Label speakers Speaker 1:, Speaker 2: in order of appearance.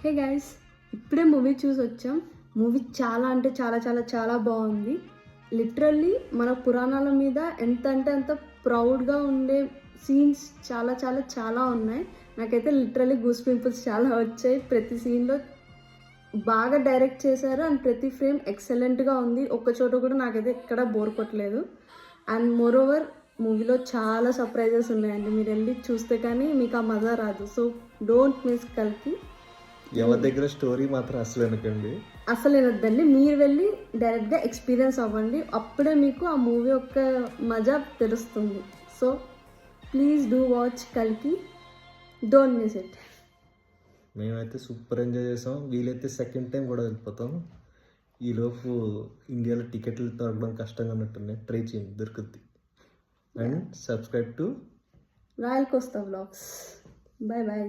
Speaker 1: Hey guys, ఇప్పుడే movie చూసి వచ్చాం. మూవీ చాలా అంటే చాలా చాలా చాలా బాగుంది. లిటరల్లీ మన పురాణాల మీద ఎంత అంటే అంత ప్రౌడ్గా ఉండే సీన్స్ చాలా చాలా చాలా ఉన్నాయి. నాకైతే లిటరల్లీ గూస్ పింపుల్స్ చాలా వచ్చాయి. ప్రతి సీన్లో బాగా డైరెక్ట్ చేశారు అండ్ ప్రతి ఫ్రేమ్ ఎక్సలెంట్గా ఉంది. ఒక్క చోట కూడా నాకైతే ఎక్కడ బోర్ కొట్టలేదు. అండ్ మోర్ ఓవర్ మూవీలో చాలా సర్ప్రైజెస్ ఉన్నాయండి. మీరు వెళ్ళి చూస్తే కానీ మీకు ఆ మజా రాదు. సో డోంట్ మిస్ కల్కి.
Speaker 2: ఎవరి దగ్గర స్టోరీ మాత్రం అసలు అనకండి,
Speaker 1: అసలు వినొద్దండి. మీరు వెళ్ళి డైరెక్ట్గా ఎక్స్పీరియన్స్ అవ్వండి. అప్పుడే మీకు ఆ మూవీ యొక్క మజా తెలుస్తుంది. సో ప్లీజ్ డూ వాచ్ కల్కి, డోంట్ మిస్ ఇట్.
Speaker 2: మేమైతే సూపర్ ఎంజాయ్ చేసాం. వీలైతే సెకండ్ టైం కూడా వెళ్ళిపోతాం. ఈలోపు ఇండియాలో టికెట్లు దొరకడం కష్టంగా ఉన్నట్టున్నాయి. ట్రై చేయండి, దొరుకుద్ది. And subscribe to
Speaker 1: royal Kosta vlogs. Bye bye.